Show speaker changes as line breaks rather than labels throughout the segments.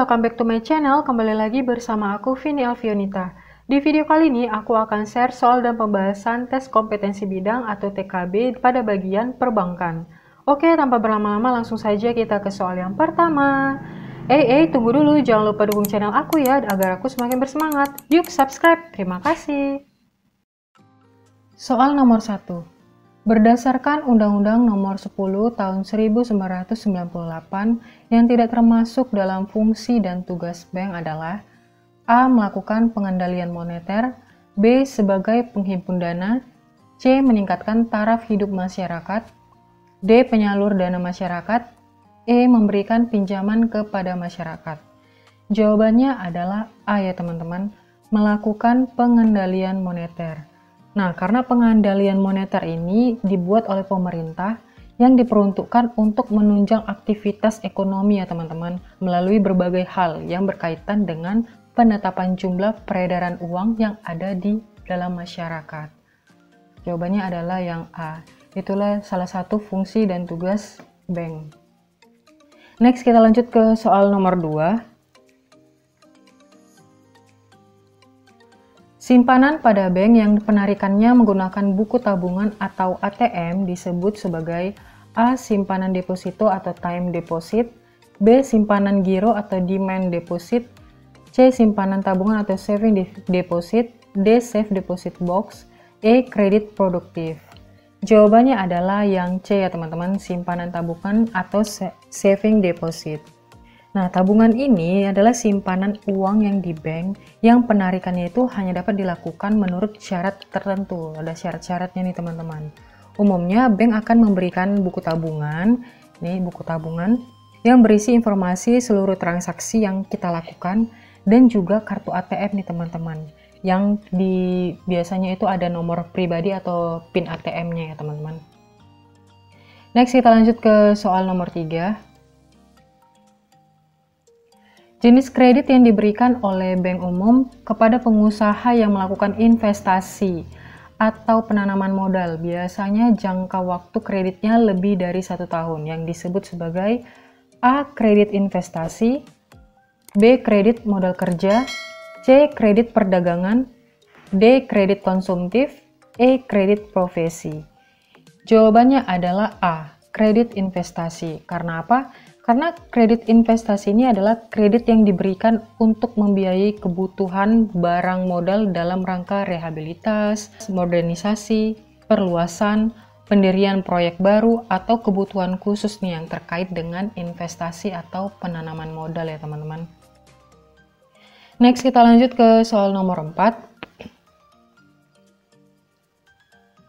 welcome back to my channel. Kembali lagi bersama aku, Vini Alfionita. Di video kali ini, aku akan share soal dan pembahasan tes kompetensi bidang atau TKB pada bagian perbankan. Oke, tanpa berlama-lama langsung saja kita ke soal yang pertama. Tunggu dulu, jangan lupa dukung channel aku ya, agar aku semakin bersemangat. Yuk, subscribe. Terima kasih. Soal nomor 1. Berdasarkan Undang-Undang Nomor 10 Tahun 1998 yang tidak termasuk dalam fungsi dan tugas bank adalah A. Melakukan pengendalian moneter, B. Sebagai penghimpun dana, C. Meningkatkan taraf hidup masyarakat, D. Penyalur dana masyarakat, E. Memberikan pinjaman kepada masyarakat. Jawabannya adalah A ya teman-teman, melakukan pengendalian moneter. Nah, karena pengendalian moneter ini dibuat oleh pemerintah yang diperuntukkan untuk menunjang aktivitas ekonomi ya teman-teman, melalui berbagai hal yang berkaitan dengan penetapan jumlah peredaran uang yang ada di dalam masyarakat. Jawabannya adalah yang A. Itulah salah satu fungsi dan tugas bank. Next, kita lanjut ke soal nomor 2. Simpanan pada bank yang penarikannya menggunakan buku tabungan atau ATM disebut sebagai A. Simpanan deposito atau time deposit, B. Simpanan giro atau demand deposit, C. Simpanan tabungan atau saving deposit, D. Safe deposit box, E. Kredit produktif. Jawabannya adalah yang C ya teman-teman, simpanan tabungan atau saving deposit. Nah, tabungan ini adalah simpanan uang yang di bank yang penarikannya itu hanya dapat dilakukan menurut syarat tertentu. Ada syarat-syaratnya nih teman-teman. Umumnya bank akan memberikan buku tabungan, yang berisi informasi seluruh transaksi yang kita lakukan dan juga kartu ATM nih teman-teman. Yang biasanya itu ada nomor pribadi atau PIN ATM-nya ya teman-teman. Next, kita lanjut ke soal nomor 3. Jenis kredit yang diberikan oleh bank umum kepada pengusaha yang melakukan investasi atau penanaman modal, biasanya jangka waktu kreditnya lebih dari 1 tahun, yang disebut sebagai A. Kredit investasi, B. Kredit modal kerja, C. Kredit perdagangan, D. Kredit konsumtif, E. Kredit profesi. Jawabannya adalah A. Kredit investasi. Karena apa? Karena kredit investasi ini adalah kredit yang diberikan untuk membiayai kebutuhan barang modal dalam rangka rehabilitas, modernisasi, perluasan, pendirian proyek baru, atau kebutuhan khusus nih yang terkait dengan investasi atau penanaman modal ya teman-teman. Next, kita lanjut ke soal nomor 4.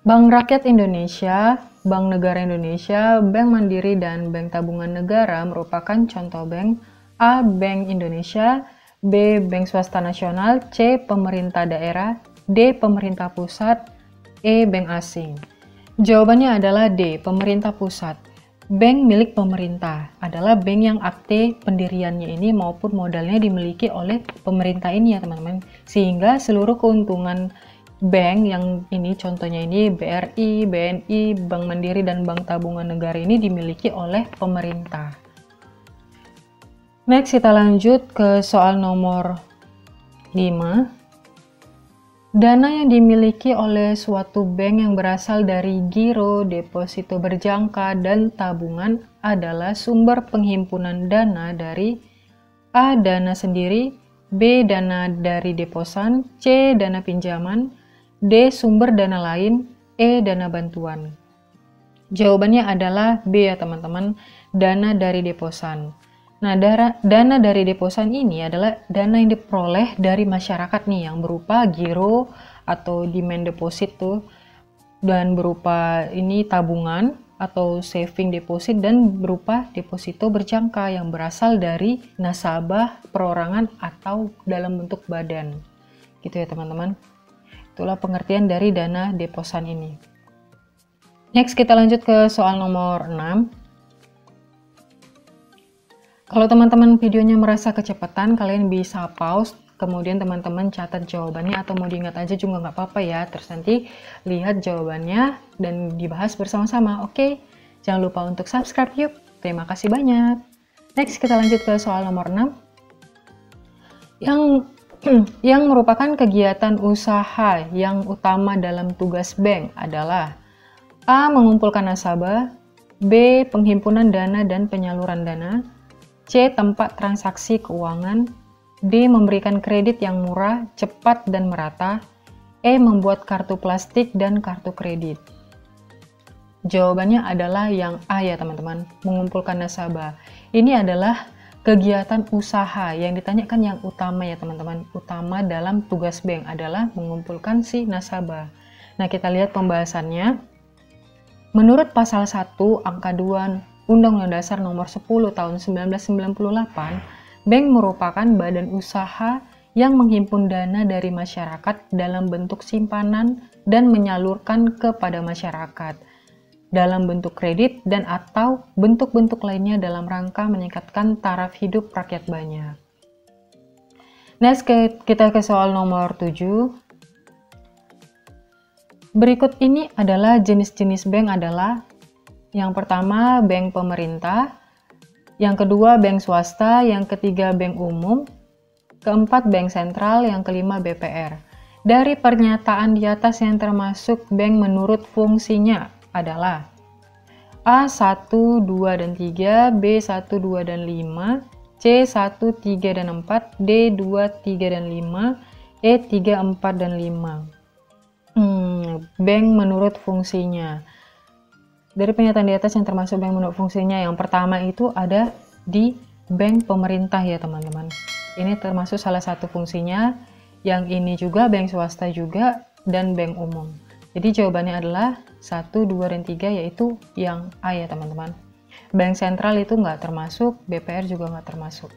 Bank Rakyat Indonesia, Bank Negara Indonesia, Bank Mandiri, dan Bank Tabungan Negara merupakan contoh bank. A. Bank Indonesia, B. Bank Swasta Nasional, C. Pemerintah daerah, D. Pemerintah pusat, E. Bank asing. Jawabannya adalah D. Pemerintah pusat. Bank milik pemerintah adalah bank yang akte pendiriannya ini maupun modalnya dimiliki oleh pemerintah ini ya teman-teman, sehingga seluruh keuntungan bank yang ini contohnya ini BRI, BNI, Bank Mandiri, dan Bank Tabungan Negara ini dimiliki oleh pemerintah. Next, kita lanjut ke soal nomor 5. Dana yang dimiliki oleh suatu bank yang berasal dari giro, deposito berjangka, dan tabungan adalah sumber penghimpunan dana dari A. Dana sendiri, B. Dana dari deposan, C. Dana pinjaman, D. Sumber dana lain, E. Dana bantuan. Jawabannya adalah B ya teman-teman, dana dari deposan. Nah, dana dari deposan ini adalah dana yang diperoleh dari masyarakat nih, yang berupa giro atau demand deposit tuh, dan berupa ini tabungan atau saving deposit, dan berupa deposito berjangka yang berasal dari nasabah, perorangan, atau dalam bentuk badan. Gitu ya teman-teman. Itulah pengertian dari dana deposan ini. Next, kita lanjut ke soal nomor 6. Kalau teman-teman videonya merasa kecepatan, kalian bisa pause, kemudian teman-teman catat jawabannya, atau mau diingat aja juga nggak apa-apa ya. Terus nanti lihat jawabannya dan dibahas bersama-sama. Oke, jangan lupa untuk subscribe yuk. Terima kasih banyak. Next, kita lanjut ke soal nomor 6. Yang yang merupakan kegiatan usaha yang utama dalam tugas bank adalah A. Mengumpulkan nasabah, B. Penghimpunan dana dan penyaluran dana, C. Tempat transaksi keuangan, D. Memberikan kredit yang murah, cepat, dan merata, E. Membuat kartu plastik dan kartu kredit. Jawabannya adalah yang A ya teman-teman, mengumpulkan nasabah. Ini adalah kegiatan usaha yang ditanyakan yang utama ya teman-teman. Utama dalam tugas bank adalah mengumpulkan si nasabah. Nah, kita lihat pembahasannya. Menurut pasal 1 angka 2 Undang-Undang Dasar Nomor 10 Tahun 1998, bank merupakan badan usaha yang menghimpun dana dari masyarakat dalam bentuk simpanan dan menyalurkan kepada masyarakat dalam bentuk kredit dan atau bentuk-bentuk lainnya dalam rangka meningkatkan taraf hidup rakyat banyak. Next, kita ke soal nomor 7. Berikut ini adalah jenis-jenis bank adalah yang pertama bank pemerintah, yang kedua bank swasta, yang ketiga bank umum, keempat bank sentral, yang kelima BPR. Dari pernyataan di atas yang termasuk bank menurut fungsinya adalah A 1, 2, dan 3, B 1, 2, dan 5, C 1, 3, dan 4, D 2, 3, dan 5, E 3, 4, dan 5. Bank menurut fungsinya. Dari pernyataan di atas yang termasuk bank menurut fungsinya, yang pertama itu ada di bank pemerintah ya teman-teman. Ini termasuk salah satu fungsinya. Yang ini juga bank swasta juga dan bank umum. Jadi jawabannya adalah 1, 2, dan 3 yaitu yang A ya teman-teman. Bank sentral itu nggak termasuk, BPR juga nggak termasuk.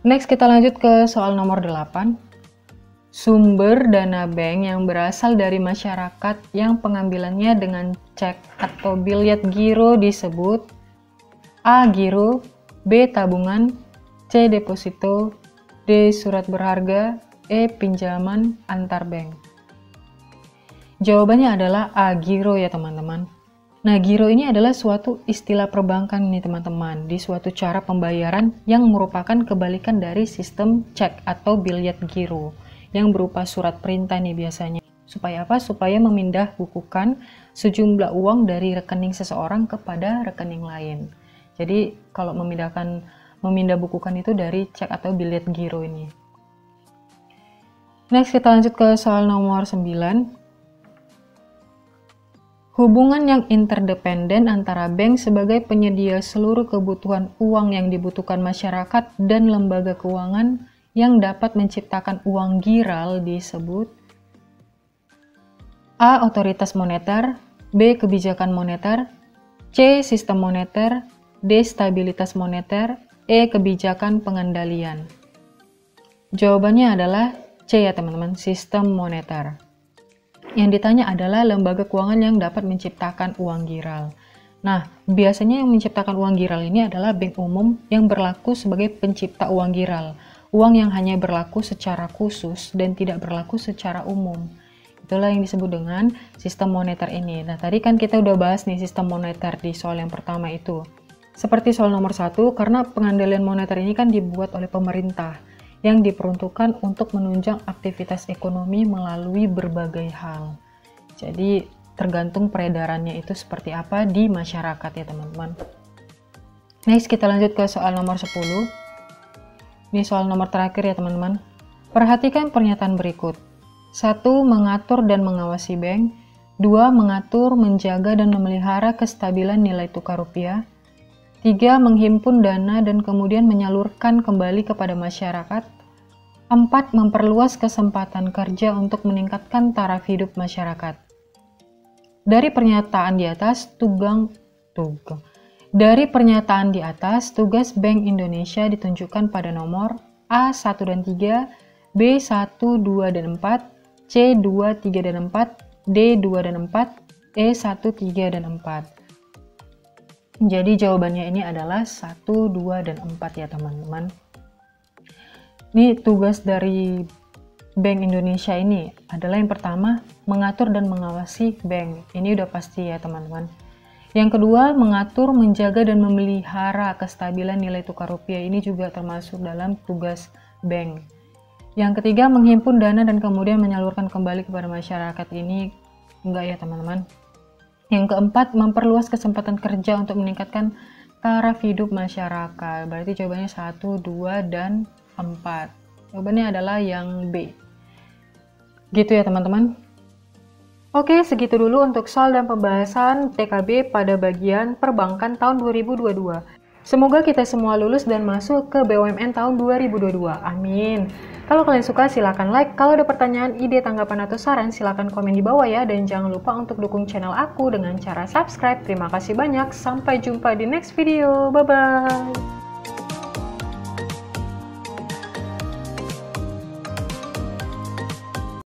Next kita lanjut ke soal nomor 8. Sumber dana bank yang berasal dari masyarakat yang pengambilannya dengan cek atau biljet giro disebut A. Giro, B. Tabungan, C. Deposito, D. Surat berharga, E. Pinjaman antar bank. Jawabannya adalah A. Giro ya teman-teman. Nah, giro ini adalah suatu istilah perbankan nih teman-teman, di suatu cara pembayaran yang merupakan kebalikan dari sistem cek atau biljet giro yang berupa surat perintah nih biasanya. Supaya apa? Supaya memindah bukukan sejumlah uang dari rekening seseorang kepada rekening lain. Jadi kalau memindah bukukan itu dari cek atau biljet giro ini. Next kita lanjut ke soal nomor 9. Hubungan yang interdependen antara bank sebagai penyedia seluruh kebutuhan uang yang dibutuhkan masyarakat dan lembaga keuangan yang dapat menciptakan uang giral disebut A. Otoritas moneter, B. Kebijakan moneter, C. Sistem moneter, D. Stabilitas moneter, E. Kebijakan pengendalian. Jawabannya adalah C ya teman-teman, sistem moneter. Yang ditanya adalah lembaga keuangan yang dapat menciptakan uang giral. Nah, biasanya yang menciptakan uang giral ini adalah bank umum yang berlaku sebagai pencipta uang giral. Uang yang hanya berlaku secara khusus dan tidak berlaku secara umum. Itulah yang disebut dengan sistem moneter ini. Nah, tadi kan kita udah bahas nih sistem moneter di soal yang pertama itu. Seperti soal nomor 1, karena pengendalian moneter ini kan dibuat oleh pemerintah yang diperuntukkan untuk menunjang aktivitas ekonomi melalui berbagai hal. Jadi tergantung peredarannya itu seperti apa di masyarakat ya teman-teman. Next kita lanjut ke soal nomor 10. Ini soal nomor terakhir ya teman-teman. Perhatikan pernyataan berikut. 1. Mengatur dan mengawasi bank. 2. Mengatur, menjaga, dan memelihara kestabilan nilai tukar rupiah. 3. Menghimpun dana dan kemudian menyalurkan kembali kepada masyarakat. 4. Memperluas kesempatan kerja untuk meningkatkan taraf hidup masyarakat. Dari pernyataan di atas, tugas Bank Indonesia ditunjukkan pada nomor A 1 dan 3, B 1, 2, dan 4, C 2, 3, dan 4, D 2 dan 4, E 1, 3, dan 4. Jadi jawabannya ini adalah 1, 2, dan 4 ya teman-teman. Ini tugas dari Bank Indonesia ini adalah yang pertama, mengatur dan mengawasi bank. Ini udah pasti ya teman-teman. Yang kedua, mengatur, menjaga, dan memelihara kestabilan nilai tukar rupiah. Ini juga termasuk dalam tugas bank. Yang ketiga, menghimpun dana dan kemudian menyalurkan kembali kepada masyarakat. Ini enggak ya teman-teman. Yang keempat, memperluas kesempatan kerja untuk meningkatkan taraf hidup masyarakat. Berarti jawabannya 1, 2, dan 4. Jawabannya adalah yang B. Gitu ya teman-teman. Oke, segitu dulu untuk soal dan pembahasan TKB pada bagian perbankan tahun 2022. Semoga kita semua lulus dan masuk ke BUMN tahun 2022. Amin. Kalau kalian suka silahkan like. Kalau ada pertanyaan, ide, tanggapan, atau saran silahkan komen di bawah ya. Dan jangan lupa untuk dukung channel aku dengan cara subscribe. Terima kasih banyak. Sampai jumpa di next video. Bye-bye.